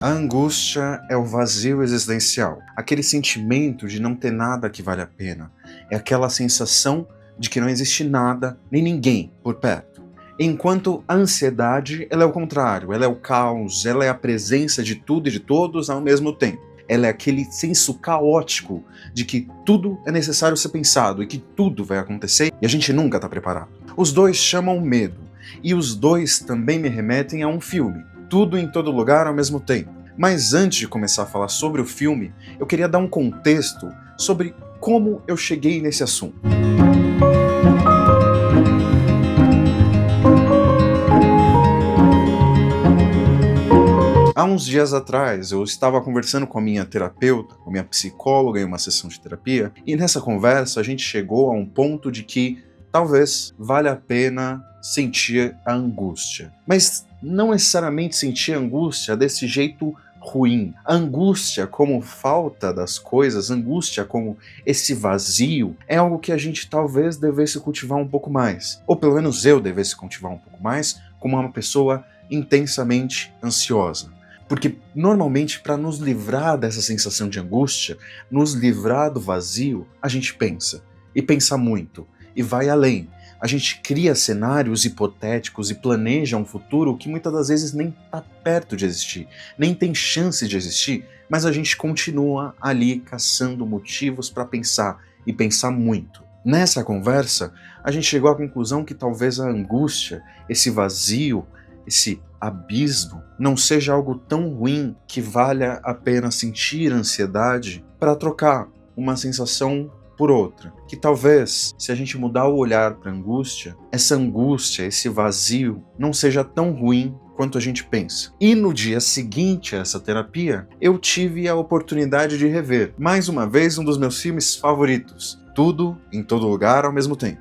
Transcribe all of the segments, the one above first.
A angústia é o vazio existencial, aquele sentimento de não ter nada que vale a pena. É aquela sensação de que não existe nada nem ninguém por perto. Enquanto a ansiedade, ela é o contrário, ela é o caos, ela é a presença de tudo e de todos ao mesmo tempo. Ela é aquele senso caótico de que tudo é necessário ser pensado e que tudo vai acontecer e a gente nunca está preparado. Os dois chamam medo, e os dois também me remetem a um filme. Tudo em todo lugar ao mesmo tempo. Mas antes de começar a falar sobre o filme, eu queria dar um contexto sobre como eu cheguei nesse assunto. Há uns dias atrás, eu estava conversando com a minha terapeuta, com a minha psicóloga em uma sessão de terapia, e nessa conversa a gente chegou a um ponto de que talvez valha a pena sentir a angústia. Mas não necessariamente sentir a angústia desse jeito ruim. A angústia como falta das coisas, angústia como esse vazio, é algo que a gente talvez devesse cultivar um pouco mais. Ou pelo menos eu devesse cultivar um pouco mais, como uma pessoa intensamente ansiosa. Porque normalmente, para nos livrar dessa sensação de angústia, nos livrar do vazio, a gente pensa. E pensa muito. E vai além. A gente cria cenários hipotéticos e planeja um futuro que muitas das vezes nem está perto de existir, nem tem chance de existir, mas a gente continua ali caçando motivos para pensar, e pensar muito. Nessa conversa, a gente chegou à conclusão que talvez a angústia, esse vazio, esse abismo, não seja algo tão ruim que valha a pena sentir ansiedade para trocar uma sensação por outra. Que talvez, se a gente mudar o olhar para a angústia, esse vazio, não seja tão ruim quanto a gente pensa. E no dia seguinte a essa terapia, eu tive a oportunidade de rever, mais uma vez, um dos meus filmes favoritos, Tudo em Todo Lugar ao Mesmo Tempo.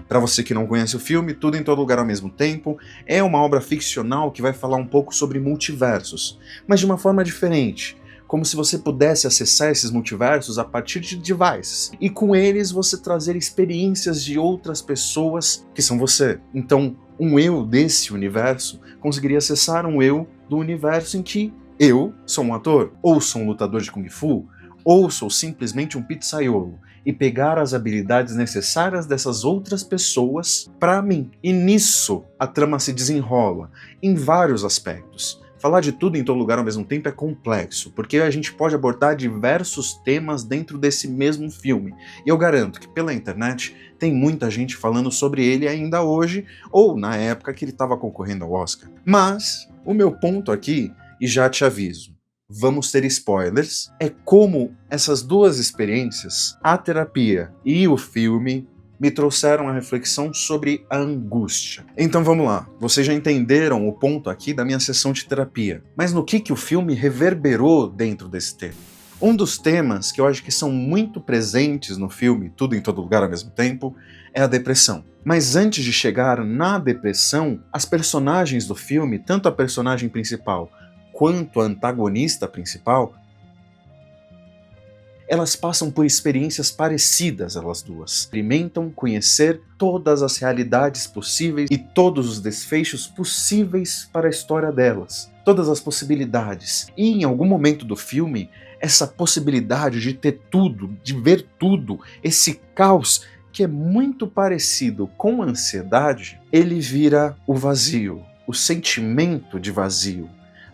Para você que não conhece o filme, Tudo em Todo Lugar ao Mesmo Tempo é uma obra ficcional que vai falar um pouco sobre multiversos, mas de uma forma diferente, como se você pudesse acessar esses multiversos a partir de devices, e com eles você trazer experiências de outras pessoas que são você. Então, um eu desse universo conseguiria acessar um eu do universo em que eu sou um ator, ou sou um lutador de Kung Fu, ou sou simplesmente um pizzaiolo, e pegar as habilidades necessárias dessas outras pessoas para mim. E nisso a trama se desenrola, em vários aspectos. Falar de tudo em todo lugar ao mesmo tempo é complexo, porque a gente pode abordar diversos temas dentro desse mesmo filme. E eu garanto que pela internet tem muita gente falando sobre ele ainda hoje, ou na época que ele estava concorrendo ao Oscar. Mas o meu ponto aqui, e já te aviso, vamos ter spoilers, é como essas duas experiências, a terapia e o filme, me trouxeram a reflexão sobre a angústia. Então vamos lá, vocês já entenderam o ponto aqui da minha sessão de terapia, mas no que o filme reverberou dentro desse tema? Um dos temas que eu acho que são muito presentes no filme, Tudo em Todo Lugar ao Mesmo Tempo, é a depressão. Mas antes de chegar na depressão, as personagens do filme, tanto a personagem principal quanto a antagonista principal, elas passam por experiências parecidas, elas duas. Experimentam conhecer todas as realidades possíveis e todos os desfechos possíveis para a história delas. Todas as possibilidades. E em algum momento do filme, essa possibilidade de ter tudo, de ver tudo, esse caos que é muito parecido com a ansiedade, ele vira o vazio, o sentimento de vazio.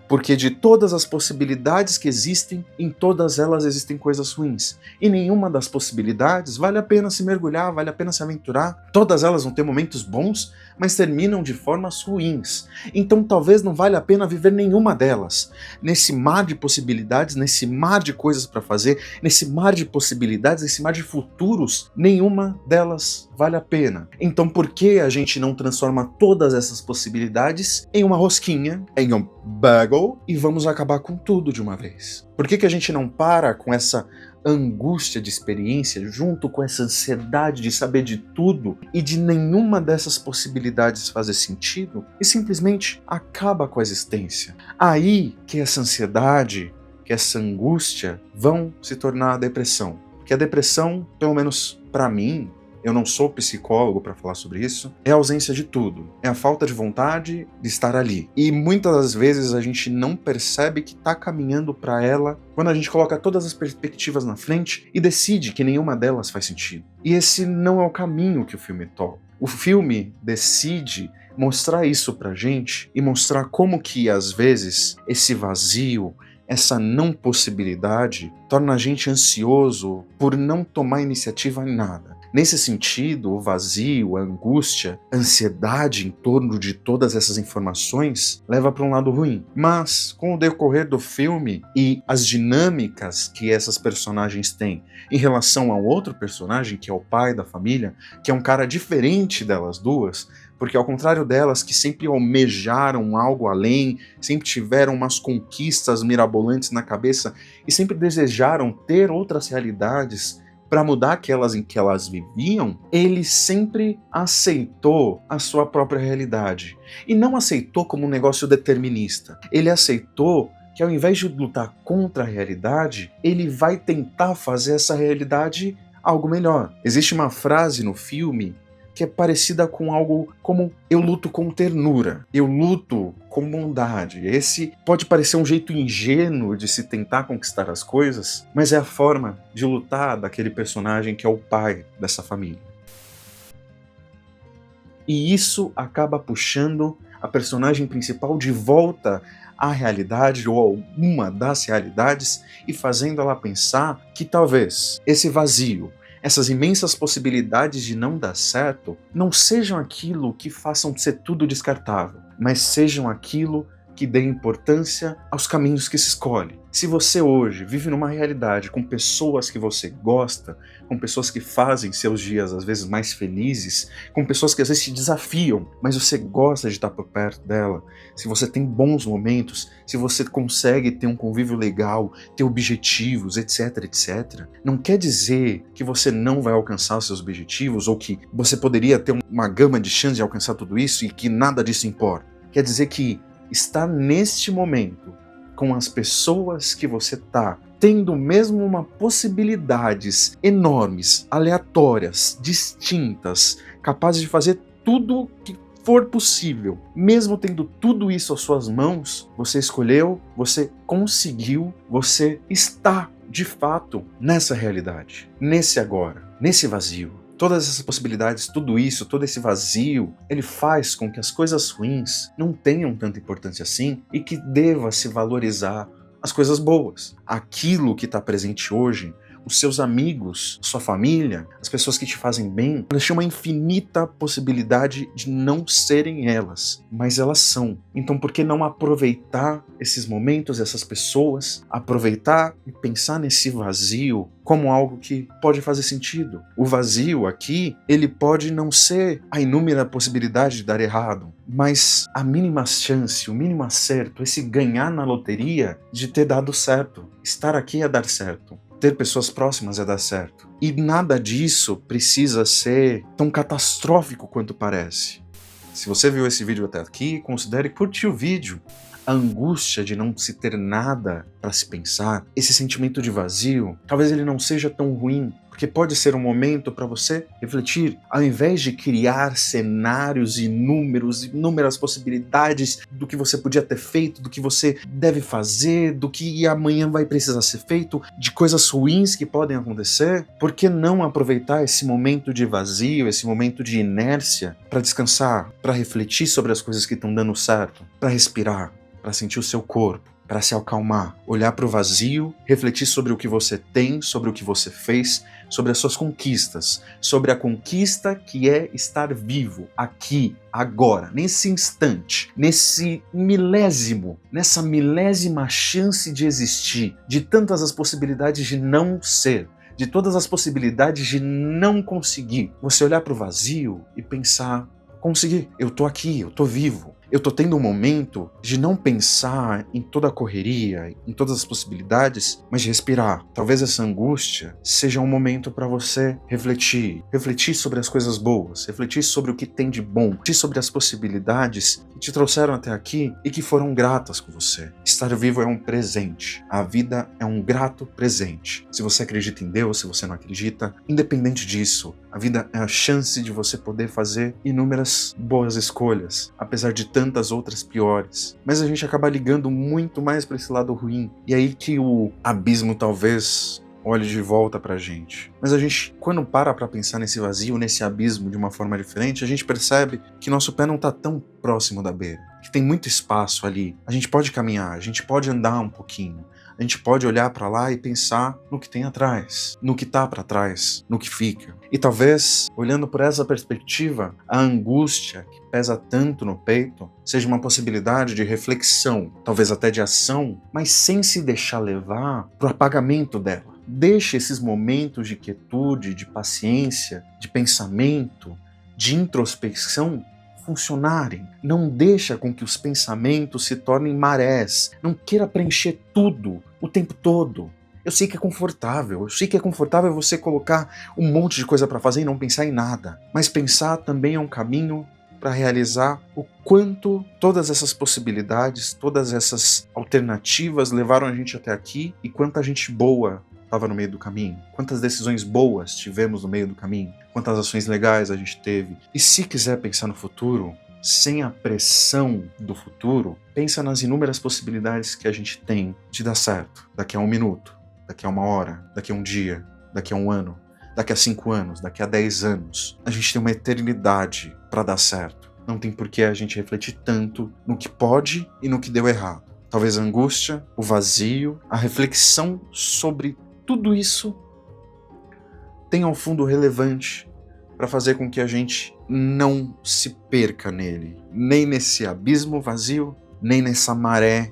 Porque de todas as possibilidades que existem, em todas elas existem coisas ruins. E nenhuma das possibilidades vale a pena se mergulhar, vale a pena se aventurar. Todas elas vão ter momentos bons, mas terminam de formas ruins. Então talvez não valha a pena viver nenhuma delas. Nesse mar de possibilidades, nesse mar de coisas para fazer, nesse mar de possibilidades, nesse mar de futuros, nenhuma delas vale a pena. Então por que a gente não transforma todas essas possibilidades em uma rosquinha, em um bagel, e vamos acabar com tudo de uma vez? Por que a gente não para com essa angústia de experiência, junto com essa ansiedade de saber de tudo e de nenhuma dessas possibilidades fazer sentido, e simplesmente acaba com a existência? Aí que essa ansiedade, que essa angústia vão se tornar a depressão. Que a depressão, pelo menos para mim, eu não sou psicólogo para falar sobre isso, é a ausência de tudo. É a falta de vontade de estar ali. E muitas das vezes a gente não percebe que está caminhando para ela quando a gente coloca todas as perspectivas na frente e decide que nenhuma delas faz sentido. E esse não é o caminho que o filme toma. O filme decide mostrar isso pra gente e mostrar como que, às vezes, esse vazio, essa não possibilidade, torna a gente ansioso por não tomar iniciativa em nada. Nesse sentido, o vazio, a angústia, a ansiedade em torno de todas essas informações leva para um lado ruim. Mas, com o decorrer do filme e as dinâmicas que essas personagens têm em relação ao outro personagem, que é o pai da família, que é um cara diferente delas duas, porque ao contrário delas, que sempre almejaram algo além, sempre tiveram umas conquistas mirabolantes na cabeça e sempre desejaram ter outras realidades para mudar aquelas em que elas viviam, ele sempre aceitou a sua própria realidade. E não aceitou como um negócio determinista. Ele aceitou que ao invés de lutar contra a realidade, ele vai tentar fazer essa realidade algo melhor. Existe uma frase no filme que é parecida com algo como eu luto com ternura, eu luto com bondade. Esse pode parecer um jeito ingênuo de se tentar conquistar as coisas, mas é a forma de lutar daquele personagem que é o pai dessa família. E isso acaba puxando a personagem principal de volta à realidade ou alguma das realidades e fazendo ela pensar que talvez esse vazio, essas imensas possibilidades de não dar certo, não sejam aquilo que façam ser tudo descartável, mas sejam aquilo que dê importância aos caminhos que se escolhe. Se você hoje vive numa realidade com pessoas que você gosta, com pessoas que fazem seus dias às vezes mais felizes, com pessoas que às vezes te desafiam, mas você gosta de estar por perto dela, se você tem bons momentos, se você consegue ter um convívio legal, ter objetivos, etc, etc, não quer dizer que você não vai alcançar os seus objetivos ou que você poderia ter uma gama de chances de alcançar tudo isso e que nada disso importa. Quer dizer que estar neste momento com as pessoas que você está, tendo mesmo uma possibilidades enormes, aleatórias, distintas, capazes de fazer tudo que for possível, mesmo tendo tudo isso às suas mãos, você escolheu, você conseguiu, você está de fato nessa realidade, nesse agora, nesse vazio. Todas essas possibilidades, tudo isso, todo esse vazio, ele faz com que as coisas ruins não tenham tanta importância assim e que deva se valorizar as coisas boas. Aquilo que está presente hoje, os seus amigos, sua família, as pessoas que te fazem bem, elas têm uma infinita possibilidade de não serem elas, mas elas são. Então por que não aproveitar esses momentos, essas pessoas, aproveitar e pensar nesse vazio como algo que pode fazer sentido? O vazio aqui, ele pode não ser a inúmera possibilidade de dar errado, mas a mínima chance, o mínimo acerto, esse ganhar na loteria de ter dado certo. Estar aqui é dar certo. Ter pessoas próximas é dar certo. E nada disso precisa ser tão catastrófico quanto parece. Se você viu esse vídeo até aqui, considere curtir o vídeo. A angústia de não se ter nada para se pensar, esse sentimento de vazio, talvez ele não seja tão ruim, porque pode ser um momento para você refletir, ao invés de criar cenários inúmeras possibilidades do que você podia ter feito, do que você deve fazer, do que amanhã vai precisar ser feito, de coisas ruins que podem acontecer, por que não aproveitar esse momento de vazio, esse momento de inércia, para descansar, para refletir sobre as coisas que estão dando certo, para respirar, para sentir o seu corpo, para se acalmar, olhar para o vazio, refletir sobre o que você tem, sobre o que você fez, sobre as suas conquistas, sobre a conquista que é estar vivo, aqui, agora, nesse instante, nessa milésima chance de existir, de tantas as possibilidades de não ser, de todas as possibilidades de não conseguir. Você olhar para o vazio e pensar, consegui, eu tô aqui, eu tô vivo. Eu tô tendo um momento de não pensar em toda a correria, em todas as possibilidades, mas de respirar. Talvez essa angústia seja um momento para você refletir sobre as coisas boas, refletir sobre o que tem de bom, refletir sobre as possibilidades que te trouxeram até aqui e que foram gratas com você. Estar vivo é um presente. A vida é um grato presente. Se você acredita em Deus, se você não acredita, independente disso, a A vida é a chance de você poder fazer inúmeras boas escolhas, apesar de tantas outras piores. Mas a gente acaba ligando muito mais para esse lado ruim. E aí que o abismo talvez olhe de volta pra gente. Mas a gente, quando para pra pensar nesse vazio, nesse abismo de uma forma diferente, a gente percebe que nosso pé não tá tão próximo da beira, que tem muito espaço ali. A gente pode caminhar, a gente pode andar um pouquinho, a gente pode olhar pra lá e pensar no que tem atrás, no que tá pra trás, no que fica. E talvez, olhando por essa perspectiva, a angústia que pesa tanto no peito seja uma possibilidade de reflexão, talvez até de ação, mas sem se deixar levar pro apagamento dela. Deixe esses momentos de quietude, de paciência, de pensamento, de introspecção funcionarem. Não deixa com que os pensamentos se tornem marés. Não queira preencher tudo o tempo todo. Eu sei que é confortável, você colocar um monte de coisa para fazer e não pensar em nada. Mas pensar também é um caminho para realizar o quanto todas essas possibilidades, todas essas alternativas levaram a gente até aqui e quanta gente boa estava no meio do caminho, quantas decisões boas tivemos no meio do caminho, quantas ações legais a gente teve. E se quiser pensar no futuro, sem a pressão do futuro, pensa nas inúmeras possibilidades que a gente tem de dar certo. Daqui a 1 minuto, daqui a 1 hora, daqui a 1 dia, daqui a 1 ano, daqui a 5 anos, daqui a 10 anos. A gente tem uma eternidade para dar certo. Não tem por que a gente refletir tanto no que pode e no que deu errado. Talvez a angústia, o vazio, a reflexão sobre tudo isso tenha um fundo relevante para fazer com que a gente não se perca nele, nem nesse abismo vazio, nem nessa maré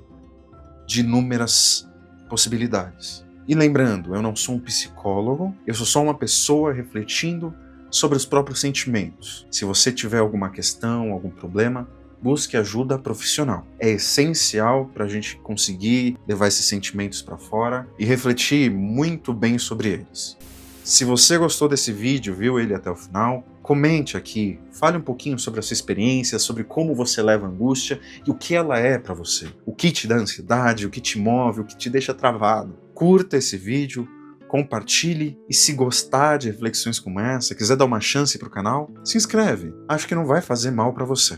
de inúmeras possibilidades. E lembrando, eu não sou um psicólogo, eu sou só uma pessoa refletindo sobre os próprios sentimentos. Se você tiver alguma questão, algum problema, busque ajuda profissional. É essencial para a gente conseguir levar esses sentimentos para fora e refletir muito bem sobre eles. Se você gostou desse vídeo, viu ele até o final, comente aqui, fale um pouquinho sobre a sua experiência, sobre como você leva a angústia e o que ela é para você. O que te dá ansiedade, o que te move, o que te deixa travado. Curta esse vídeo, compartilhe e se gostar de reflexões como essa, quiser dar uma chance para o canal, se inscreve. Acho que não vai fazer mal para você.